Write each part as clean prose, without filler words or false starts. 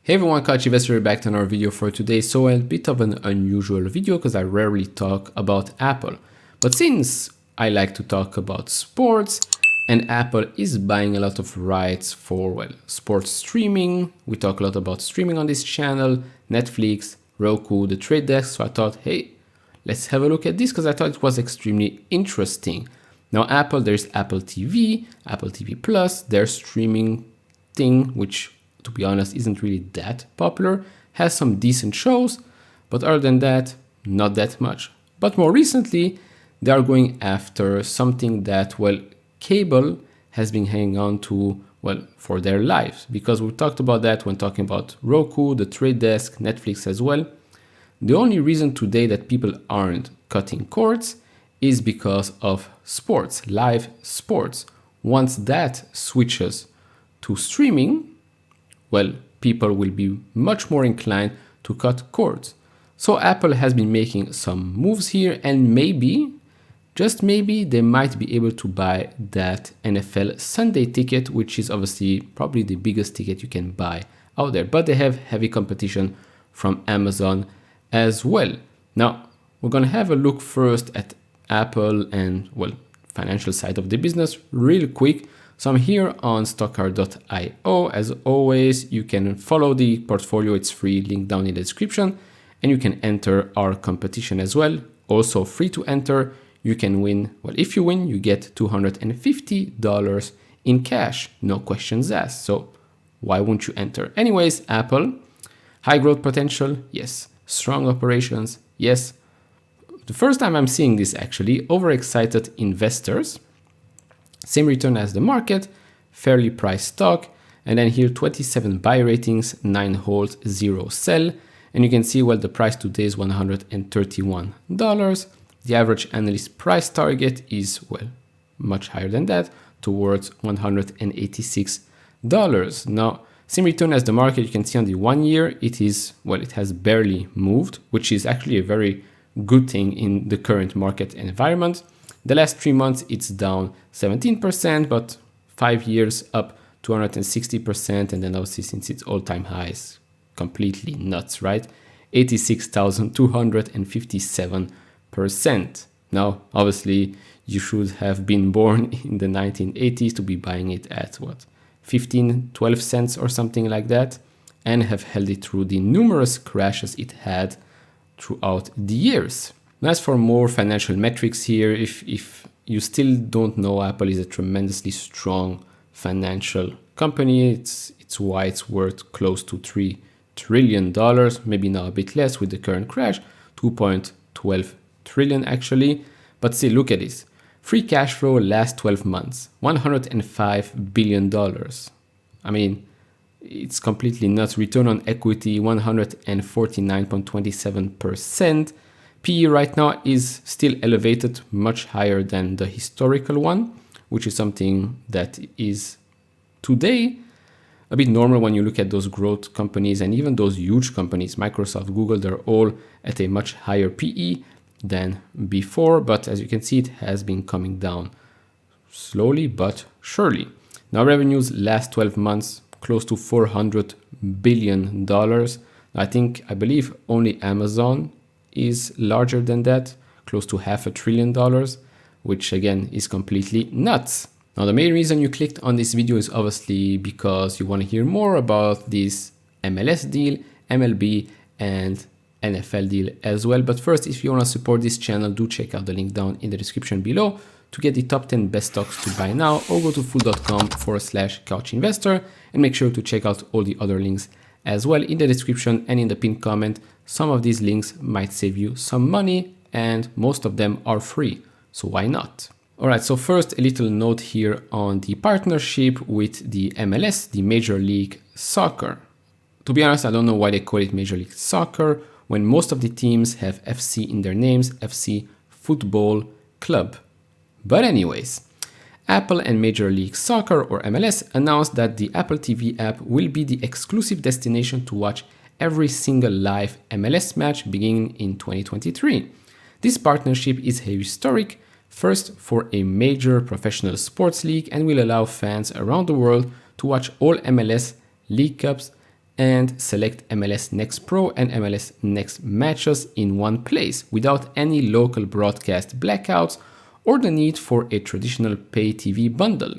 Hey everyone, Couch Investor back to another video for today. So a bit of an unusual video because I rarely talk about Apple. But since I like to talk about sports and Apple is buying a lot of rights for, well, sports streaming. We talk a lot about streaming on this channel, Netflix, Roku, the Trade Desk. So I thought, hey, let's have a look at this because I thought it was extremely interesting. Now Apple, there's Apple TV, Apple TV Plus, their streaming thing, which to be honest, isn't really that popular, has some decent shows, but other than that, not that much. But more recently, they are going after something that, well, cable has been hanging on to, well, for their lives, because we talked about that when talking about Roku, the Trade Desk, Netflix as well. The only reason today that people aren't cutting cords is because of sports, live sports. Once that switches to streaming, well, people will be much more inclined to cut cords. So Apple has been making some moves here, and maybe, just maybe, they might be able to buy that NFL Sunday ticket, which is obviously probably the biggest ticket you can buy out there. But they have heavy competition from Amazon as well. Now, we're going to have a look first at Apple and, well, financial side of the business real quick. So I'm here on stockcar.io. As always, you can follow the portfolio. It's free, link down in the description. And you can enter our competition as well. Also free to enter. You can win. Well, if you win, you get $250 in cash. No questions asked. So why won't you enter? Anyways, Apple, high growth potential. Yes. Strong operations. Yes. The first time I'm seeing this actually, overexcited investors. Same return as the market, fairly priced stock, and then here 27 buy ratings, 9 hold, 0 sell. And you can see, well, the price today is $131. The average analyst price target is, well, much higher than that, towards $186. Now, same return as the market, you can see on the 1 year, it is, well, it has barely moved, which is actually a very good thing in the current market environment. The last 3 months, it's down 17%, but 5 years up 260%. And then obviously since its all-time highs, completely nuts, right? 86,257%. Now, obviously, you should have been born in the 1980s to be buying it at what? 15, 12 cents or something like that, and have held it through the numerous crashes it had throughout the years. As for more financial metrics here, if you still don't know, Apple is a tremendously strong financial company. It's why it's worth close to $3 trillion, maybe now a bit less with the current crash, 2.12 trillion actually. But still, look at this. Free cash flow last 12 months, $105 billion. I mean, it's completely nuts. Return on equity, 149.27%. PE right now is still elevated, much higher than the historical one, which is something that is today a bit normal when you look at those growth companies and even those huge companies, Microsoft, Google, they're all at a much higher PE than before. But as you can see, it has been coming down slowly but surely. Now revenues last 12 months, close to $400 billion. I believe only Amazon is larger than that, close to $500 billion, which again is completely nuts. Now, the main reason you clicked on this video is obviously because you want to hear more about this MLS deal, MLB, and NFL deal as well. But first, if you want to support this channel, do check out the link down in the description below to get the top 10 best stocks to buy now, or go to fool.com/couchinvestor and make sure to check out all the other links as well in the description and in the pinned comment. Some of these links might save you some money and most of them are free, so why not? All right, so first a little note here on the partnership with the MLS, the Major League Soccer. To be honest, I don't know why they call it Major League Soccer when most of the teams have FC in their names, FC Football Club. But anyways, Apple and Major League Soccer, or MLS, announced that the Apple TV app will be the exclusive destination to watch every single live MLS match beginning in 2023. This partnership is a historic first for a major professional sports league and will allow fans around the world to watch all MLS League Cups and select MLS Next Pro and MLS Next matches in one place without any local broadcast blackouts or the need for a traditional pay TV bundle.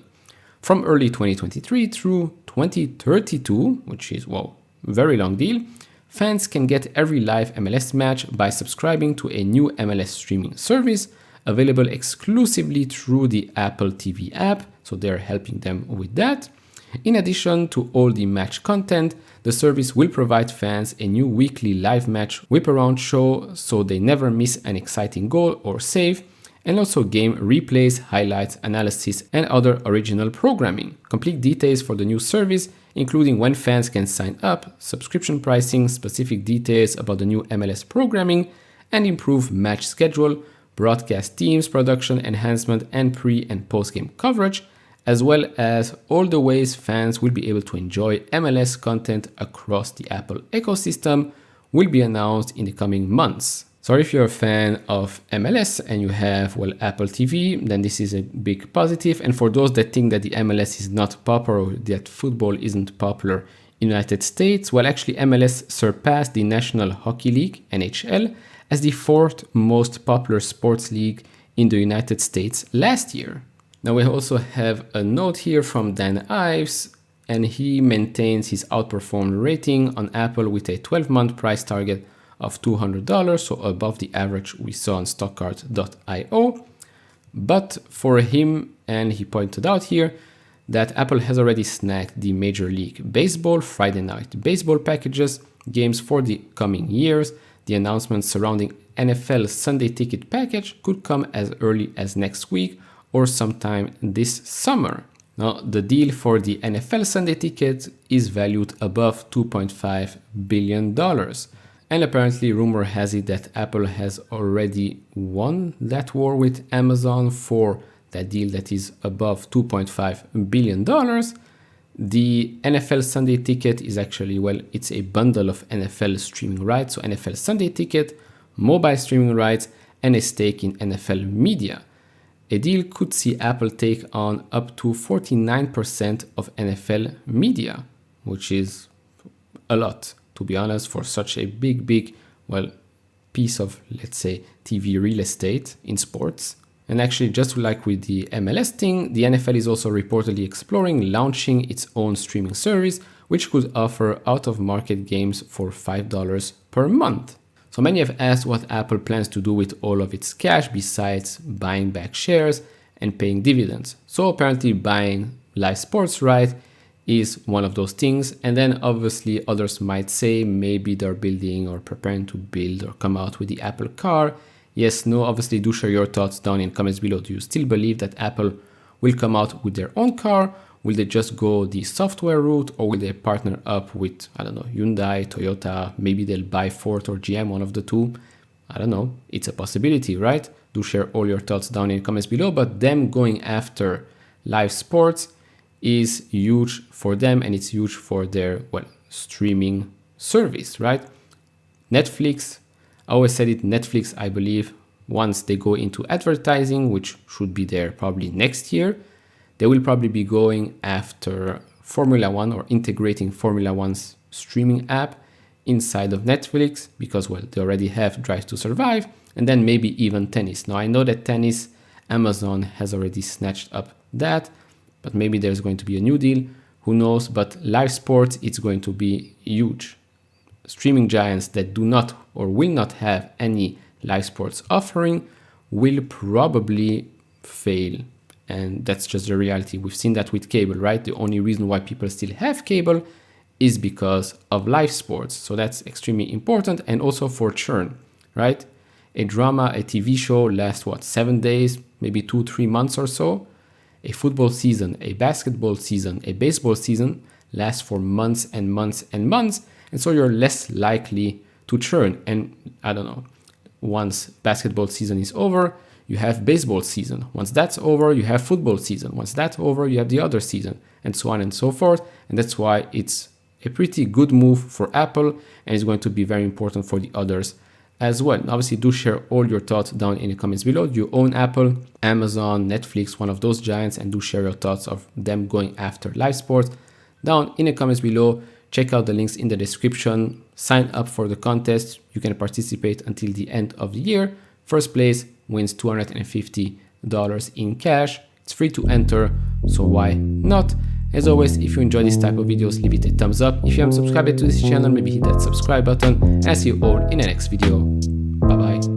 From early 2023 through 2032, which is, well, very long deal, fans can get every live MLS match by subscribing to a new MLS streaming service available exclusively through the Apple TV app, so they're helping them with that. In addition to all the match content, the service will provide fans a new weekly live match whip-around show so they never miss an exciting goal or save, and also game replays, highlights, analysis, and other original programming. Complete details for the new service, including when fans can sign up, subscription pricing, specific details about the new MLS programming, and improved match schedule, broadcast teams, production enhancement, and pre- and post-game coverage, as well as all the ways fans will be able to enjoy MLS content across the Apple ecosystem, will be announced in the coming months. So if you're a fan of MLS and you have, well, Apple TV, then this is a big positive. And for those that think that the MLS is not popular or that football isn't popular in the United States, well, actually MLS surpassed the National Hockey League, NHL, as the fourth most popular sports league in the United States last year. Now we also have a note here from Dan Ives, and he maintains his outperformed rating on Apple with a 12-month price target of $200, so above the average we saw on stockcard.io. But for him, and he pointed out here, that Apple has already snagged the Major League Baseball Friday Night Baseball packages, games for the coming years. The announcements surrounding NFL Sunday Ticket package could come as early as next week or sometime this summer. Now, the deal for the NFL Sunday Ticket is valued above $2.5 billion. And apparently, rumor has it that Apple has already won that war with Amazon for that deal that is above $2.5 billion. The NFL Sunday Ticket is actually, well, it's a bundle of NFL streaming rights. So NFL Sunday Ticket, mobile streaming rights, and a stake in NFL media. A deal could see Apple take on up to 49% of NFL media, which is a lot, to be honest, for such a big, well, piece of, let's say, TV real estate in sports. And actually, just like with the MLS thing, the NFL is also reportedly exploring launching its own streaming service, which could offer out-of-market games for $5 per month. So many have asked what Apple plans to do with all of its cash besides buying back shares and paying dividends. So apparently buying live sports rights is one of those things. And then obviously others might say maybe they're building or preparing to build or come out with the Apple car. Yes, no, obviously do share your thoughts down in comments below. Do you still believe that Apple will come out with their own car? Will they just go the software route, or will they partner up with, I don't know, Hyundai, Toyota? Maybe they'll buy Ford or GM, one of the two. I don't know. It's a possibility, right? Do share all your thoughts down in the comments below. But them going after live sports is huge for them, and it's huge for their, well, streaming service, right? Netflix, I always said it, Netflix, I believe, once they go into advertising, which should be there probably next year, they will probably be going after Formula One or integrating Formula One's streaming app inside of Netflix because, well, they already have Drive to Survive, and then maybe even tennis. Now, I know that tennis, Amazon has already snatched up that, but maybe there's going to be a new deal. Who knows? But live sports, it's going to be huge. Streaming giants that do not or will not have any live sports offering will probably fail. And that's just the reality. We've seen that with cable, right? The only reason why people still have cable is because of live sports. So that's extremely important. And also for churn, right? A drama, a TV show lasts, 7 days, maybe 2-3 months or so. A football season, a basketball season, a baseball season lasts for months and months and months. And so you're less likely to churn. And I don't know, once basketball season is over, you have baseball season. Once that's over, you have football season. Once that's over, you have the other season, and so on and so forth. And that's why it's a pretty good move for Apple, and it's going to be very important for the others as well. And obviously, do share all your thoughts down in the comments below. Do you own Apple, Amazon, Netflix, one of those giants? And do share your thoughts of them going after live sports down in the comments below. Check out the links in the description. Sign up for the contest. You can participate until the end of the year. First place wins $250 in cash. It's free to enter, so why not? As always, if you enjoy this type of videos, leave it a thumbs up. If you haven't subscribed to this channel, maybe hit that subscribe button. And I'll see you all in the next video. Bye bye.